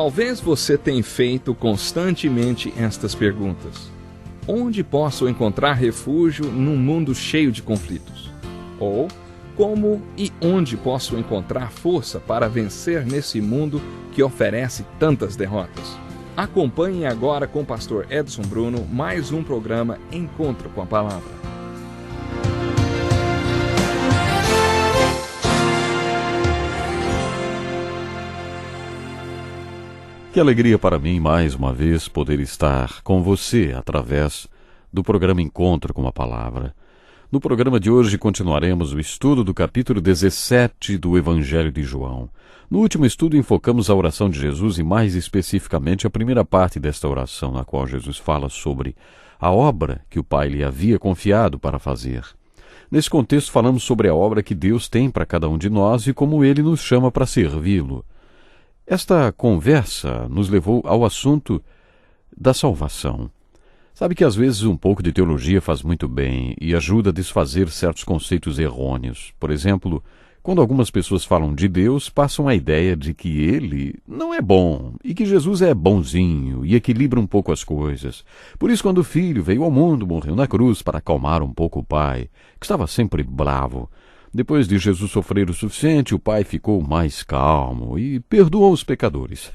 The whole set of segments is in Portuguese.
Talvez você tenha feito constantemente estas perguntas. Onde posso encontrar refúgio num mundo cheio de conflitos? Ou, como e onde posso encontrar força para vencer nesse mundo que oferece tantas derrotas? Acompanhe agora com o pastor Edson Bruno mais um programa Encontro com a Palavra. Que alegria para mim, mais uma vez, poder estar com você através do programa Encontro com a Palavra. No programa de hoje continuaremos o estudo do capítulo 17 do Evangelho de João. No último estudo enfocamos a oração de Jesus e mais especificamente a primeira parte desta oração, na qual Jesus fala sobre a obra que o Pai lhe havia confiado para fazer. Nesse contexto falamos sobre a obra que Deus tem para cada um de nós e como Ele nos chama para servi-lo. Esta conversa nos levou ao assunto da salvação. Sabe que às vezes um pouco de teologia faz muito bem e ajuda a desfazer certos conceitos errôneos. Por exemplo, quando algumas pessoas falam de Deus, passam a ideia de que Ele não é bom e que Jesus é bonzinho e equilibra um pouco as coisas. Por isso, quando o Filho veio ao mundo, morreu na cruz para acalmar um pouco o Pai, que estava sempre bravo. Depois de Jesus sofrer o suficiente, o Pai ficou mais calmo e perdoou os pecadores.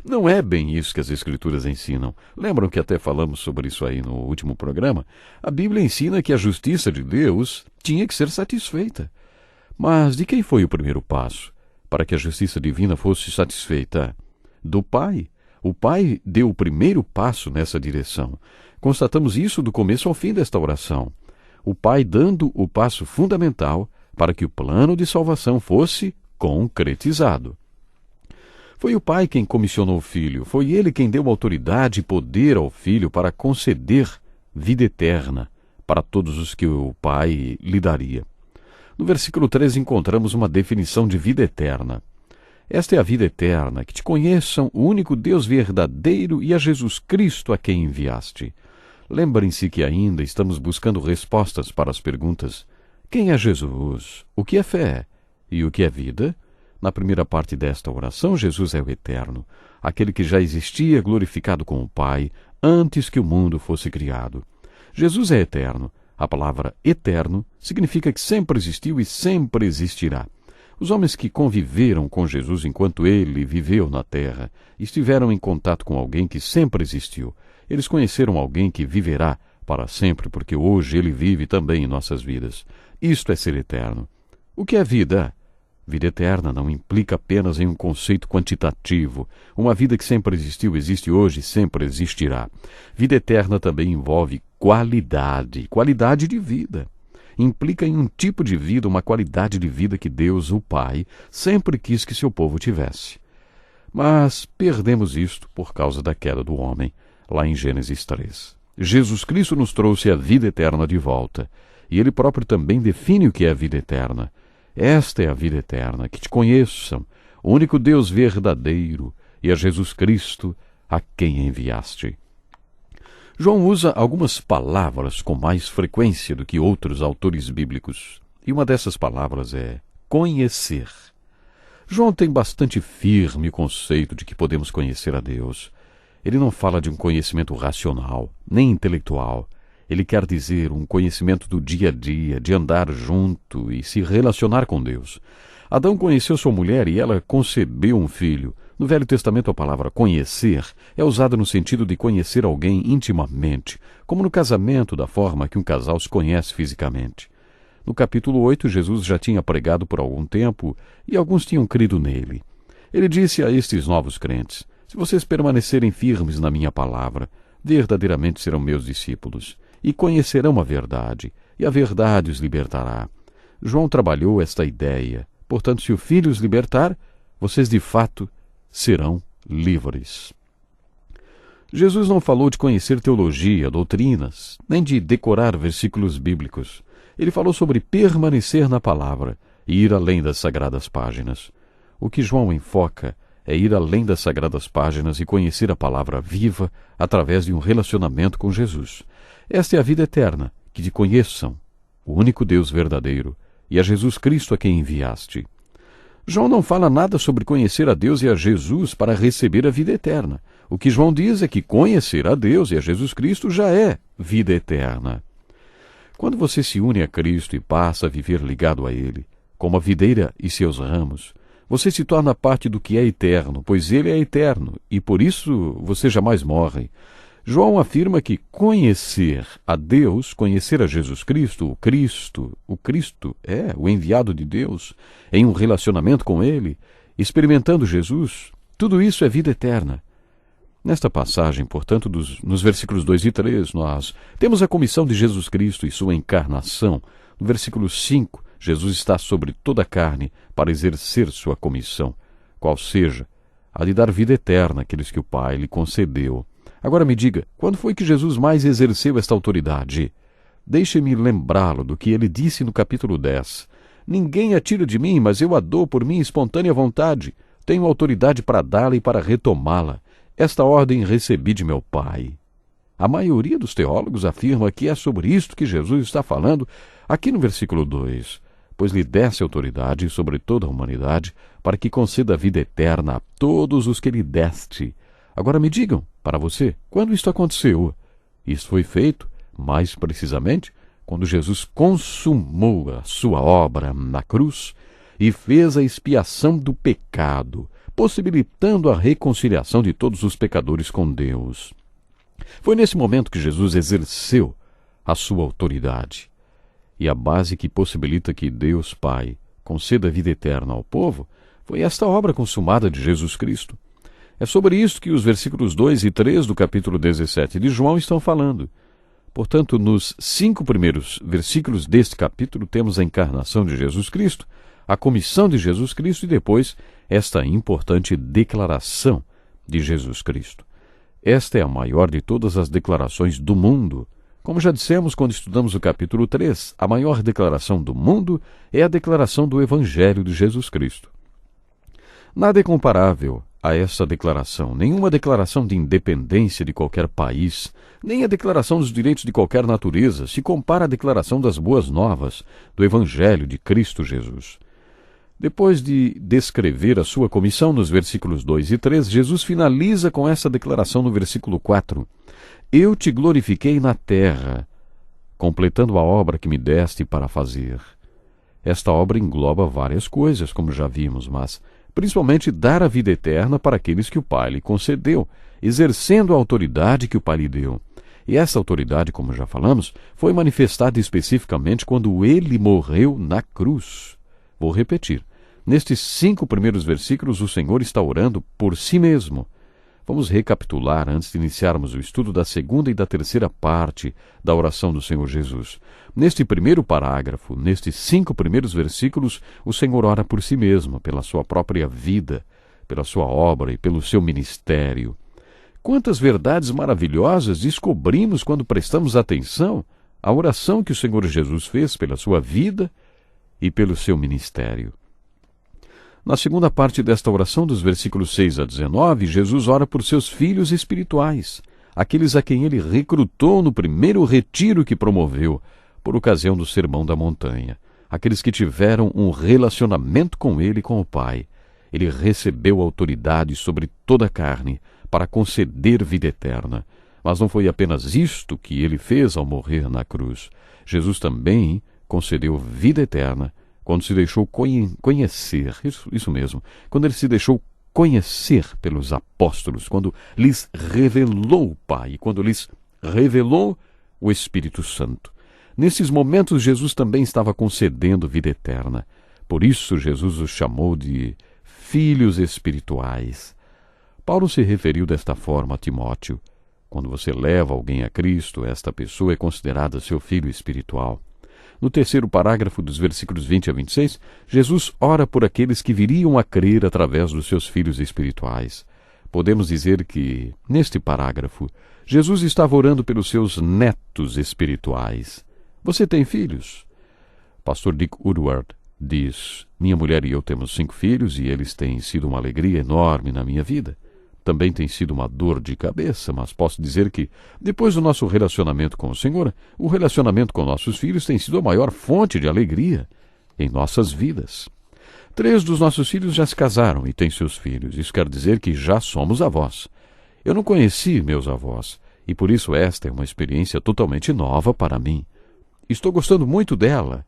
Não é bem isso que as Escrituras ensinam. Lembram que até falamos sobre isso aí no último programa? A Bíblia ensina que a justiça de Deus tinha que ser satisfeita. Mas de quem foi o primeiro passo para que a justiça divina fosse satisfeita? Do Pai. O Pai deu o primeiro passo nessa direção. Constatamos isso do começo ao fim desta oração. O Pai dando o passo fundamental para que o plano de salvação fosse concretizado. Foi o Pai quem comissionou o Filho, foi Ele quem deu autoridade e poder ao Filho para conceder vida eterna para todos os que o Pai lhe daria. No versículo 13 encontramos uma definição de vida eterna. Esta é a vida eterna, que te conheçam o único Deus verdadeiro e a Jesus Cristo a quem enviaste. Lembrem-se que ainda estamos buscando respostas para as perguntas: quem é Jesus? O que é fé? E o que é vida? Na primeira parte desta oração, Jesus é o Eterno, aquele que já existia glorificado com o Pai antes que o mundo fosse criado. Jesus é eterno. A palavra eterno significa que sempre existiu e sempre existirá. Os homens que conviveram com Jesus enquanto ele viveu na terra estiveram em contato com alguém que sempre existiu. Eles conheceram alguém que viverá para sempre, porque hoje ele vive também em nossas vidas. Isto é ser eterno. O que é vida? Vida eterna não implica apenas em um conceito quantitativo. Uma vida que sempre existiu, existe hoje e sempre existirá. Vida eterna também envolve qualidade de vida. Implica em um tipo de vida, uma qualidade de vida que Deus, o Pai, sempre quis que seu povo tivesse. Mas perdemos isto por causa da queda do homem, lá em Gênesis 3. Jesus Cristo nos trouxe a vida eterna de volta, e Ele próprio também define o que é a vida eterna. Esta é a vida eterna, que te conheçam, o único Deus verdadeiro, e a Jesus Cristo a quem enviaste. João usa algumas palavras com mais frequência do que outros autores bíblicos, e uma dessas palavras é conhecer. João tem bastante firme o conceito de que podemos conhecer a Deus. Ele não fala de um conhecimento racional, nem intelectual. Ele quer dizer um conhecimento do dia a dia, de andar junto e se relacionar com Deus. Adão conheceu sua mulher e ela concebeu um filho. No Velho Testamento, a palavra conhecer é usada no sentido de conhecer alguém intimamente, como no casamento, da forma que um casal se conhece fisicamente. No capítulo 8, Jesus já tinha pregado por algum tempo e alguns tinham crido nele. Ele disse a estes novos crentes: se vocês permanecerem firmes na minha palavra, verdadeiramente serão meus discípulos, e conhecerão a verdade, e a verdade os libertará. João trabalhou esta ideia. Portanto, se o Filho os libertar, vocês de fato serão livres. Jesus não falou de conhecer teologia, doutrinas, nem de decorar versículos bíblicos. Ele falou sobre permanecer na palavra e ir além das sagradas páginas. O que João enfoca é ir além das sagradas páginas e conhecer a palavra viva através de um relacionamento com Jesus. Esta é a vida eterna, que te conheçam, o único Deus verdadeiro, e a Jesus Cristo a quem enviaste. João não fala nada sobre conhecer a Deus e a Jesus para receber a vida eterna. O que João diz é que conhecer a Deus e a Jesus Cristo já é vida eterna. Quando você se une a Cristo e passa a viver ligado a Ele, como a videira e seus ramos, você se torna parte do que é eterno, pois Ele é eterno, e por isso você jamais morre. João afirma que conhecer a Deus, conhecer a Jesus Cristo, o Cristo é o enviado de Deus, em um relacionamento com Ele, experimentando Jesus, tudo isso é vida eterna. Nesta passagem, portanto, nos versículos 2 e 3, nós temos a comissão de Jesus Cristo e sua encarnação. No versículo 5, Jesus está sobre toda a carne para exercer sua comissão, qual seja, a de dar vida eterna àqueles que o Pai lhe concedeu. Agora me diga, quando foi que Jesus mais exerceu esta autoridade? Deixe-me lembrá-lo do que ele disse no capítulo 10. Ninguém a tira de mim, mas eu a dou por minha espontânea vontade. Tenho autoridade para dá-la e para retomá-la. Esta ordem recebi de meu Pai. A maioria dos teólogos afirma que é sobre isto que Jesus está falando aqui no versículo 2. Pois lhe desse autoridade sobre toda a humanidade, para que conceda a vida eterna a todos os que lhe deste. Agora me digam, para você, quando isto aconteceu? Isto foi feito, mais precisamente, quando Jesus consumou a sua obra na cruz e fez a expiação do pecado, possibilitando a reconciliação de todos os pecadores com Deus. Foi nesse momento que Jesus exerceu a sua autoridade. E a base que possibilita que Deus Pai conceda a vida eterna ao povo foi esta obra consumada de Jesus Cristo. É sobre isso que os versículos 2 e 3 do capítulo 17 de João estão falando. Portanto, nos 5 primeiros versículos deste capítulo temos a encarnação de Jesus Cristo, a comissão de Jesus Cristo e depois esta importante declaração de Jesus Cristo. Esta é a maior de todas as declarações do mundo. Como já dissemos quando estudamos o capítulo 3, a maior declaração do mundo é a declaração do Evangelho de Jesus Cristo. Nada é comparável a essa declaração, nenhuma declaração de independência de qualquer país, nem a declaração dos direitos de qualquer natureza se compara à declaração das boas novas do Evangelho de Cristo Jesus. Depois de descrever a sua comissão nos versículos 2 e 3, Jesus finaliza com essa declaração no versículo 4. Eu te glorifiquei na terra, completando a obra que me deste para fazer. Esta obra engloba várias coisas, como já vimos, mas principalmente dar a vida eterna para aqueles que o Pai lhe concedeu, exercendo a autoridade que o Pai lhe deu. E essa autoridade, como já falamos, foi manifestada especificamente quando ele morreu na cruz. Vou repetir. Nestes 5 primeiros versículos, o Senhor está orando por si mesmo. Vamos recapitular antes de iniciarmos o estudo da segunda e da terceira parte da oração do Senhor Jesus. Neste primeiro parágrafo, nestes 5 primeiros versículos, o Senhor ora por si mesmo, pela sua própria vida, pela sua obra e pelo seu ministério. Quantas verdades maravilhosas descobrimos quando prestamos atenção à oração que o Senhor Jesus fez pela sua vida e pelo seu ministério. Na segunda parte desta oração, dos versículos 6 a 19, Jesus ora por seus filhos espirituais, aqueles a quem ele recrutou no primeiro retiro que promoveu, por ocasião do Sermão da Montanha, aqueles que tiveram um relacionamento com ele e com o Pai. Ele recebeu autoridade sobre toda a carne para conceder vida eterna. Mas não foi apenas isto que ele fez ao morrer na cruz. Jesus também concedeu vida eterna quando se deixou conhecer, isso mesmo, quando ele se deixou conhecer pelos apóstolos, quando lhes revelou o Pai, quando lhes revelou o Espírito Santo. Nesses momentos, Jesus também estava concedendo vida eterna. Por isso, Jesus os chamou de filhos espirituais. Paulo se referiu desta forma a Timóteo. Quando você leva alguém a Cristo, esta pessoa é considerada seu filho espiritual. No terceiro parágrafo dos versículos 20 a 26, Jesus ora por aqueles que viriam a crer através dos seus filhos espirituais. Podemos dizer que, neste parágrafo, Jesus estava orando pelos seus netos espirituais. Você tem filhos? Pastor Dick Woodward diz: minha mulher e eu temos 5 filhos e eles têm sido uma alegria enorme na minha vida. Também tem sido uma dor de cabeça, mas posso dizer que, depois do nosso relacionamento com o Senhor, o relacionamento com nossos filhos tem sido a maior fonte de alegria em nossas vidas. 3 dos nossos filhos já se casaram e têm seus filhos. Isso quer dizer que já somos avós. Eu não conheci meus avós, e por isso esta é uma experiência totalmente nova para mim. Estou gostando muito dela,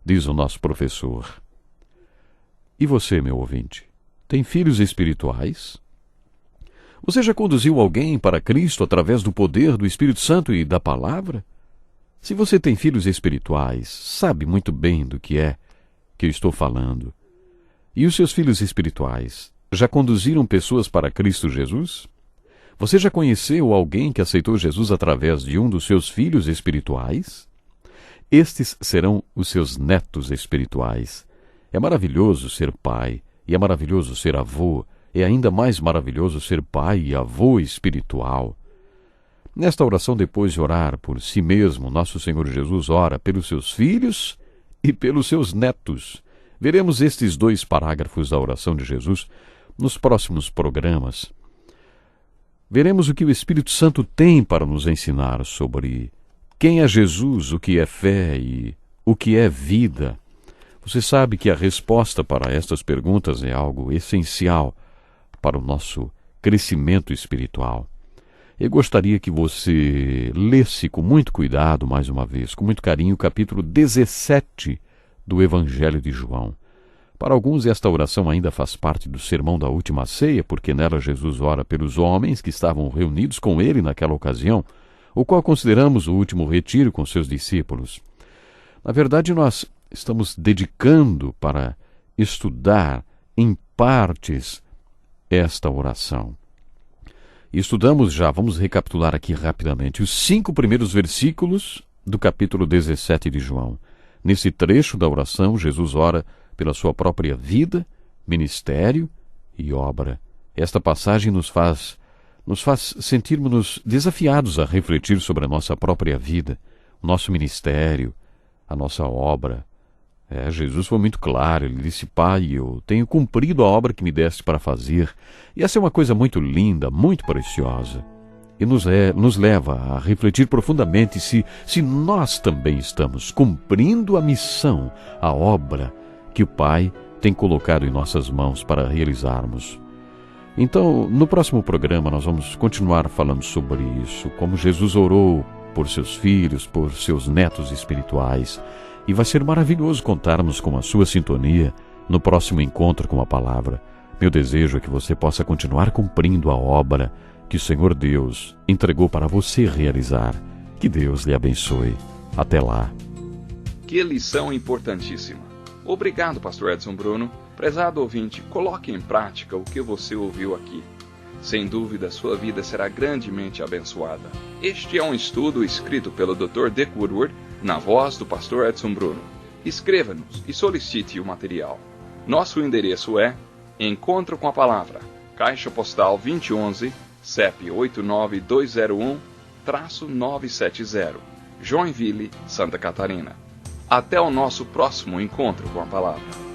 diz o nosso professor. E você, meu ouvinte, tem filhos espirituais? Você já conduziu alguém para Cristo através do poder do Espírito Santo e da palavra? Se você tem filhos espirituais, sabe muito bem do que é que eu estou falando. E os seus filhos espirituais já conduziram pessoas para Cristo Jesus? Você já conheceu alguém que aceitou Jesus através de um dos seus filhos espirituais? Estes serão os seus netos espirituais. É maravilhoso ser pai, e é maravilhoso ser avô, é ainda mais maravilhoso ser pai e avô espiritual. Nesta oração, depois de orar por si mesmo, nosso Senhor Jesus ora pelos seus filhos e pelos seus netos. Veremos estes 2 parágrafos da oração de Jesus nos próximos programas. Veremos o que o Espírito Santo tem para nos ensinar sobre quem é Jesus, o que é fé e o que é vida. Você sabe que a resposta para estas perguntas é algo essencial para o nosso crescimento espiritual. Eu gostaria que você lesse com muito cuidado, mais uma vez, com muito carinho, o capítulo 17 do Evangelho de João. Para alguns, esta oração ainda faz parte do sermão da última ceia, porque nela Jesus ora pelos homens que estavam reunidos com ele naquela ocasião, o qual consideramos o último retiro com seus discípulos. Na verdade, nós estamos dedicando para estudar em partes esta oração. E estudamos já, vamos recapitular aqui rapidamente, os 5 primeiros versículos do capítulo 17 de João. Nesse trecho da oração, Jesus ora pela sua própria vida, ministério e obra. Esta passagem nos faz sentirmos-nos desafiados a refletir sobre a nossa própria vida, o nosso ministério, a nossa obra. Jesus foi muito claro, ele disse: Pai, eu tenho cumprido a obra que me deste para fazer. E essa é uma coisa muito linda, muito preciosa. E nos leva a refletir profundamente se nós também estamos cumprindo a missão, a obra que o Pai tem colocado em nossas mãos para realizarmos. Então, no próximo programa, nós vamos continuar falando sobre isso, como Jesus orou por seus filhos, por seus netos espirituais. E vai ser maravilhoso contarmos com a sua sintonia no próximo encontro com a palavra. Meu desejo é que você possa continuar cumprindo a obra que o Senhor Deus entregou para você realizar. Que Deus lhe abençoe. Até lá. Que lição importantíssima. Obrigado, Pastor Edson Bruno. Prezado ouvinte, coloque em prática o que você ouviu aqui. Sem dúvida, sua vida será grandemente abençoada. Este é um estudo escrito pelo Dr. Dick Woodward, na voz do Pastor Edson Bruno. Escreva-nos e solicite o material. Nosso endereço é Encontro com a Palavra, Caixa Postal 2011, CEP 89201-970, Joinville, Santa Catarina. Até o nosso próximo encontro com a Palavra.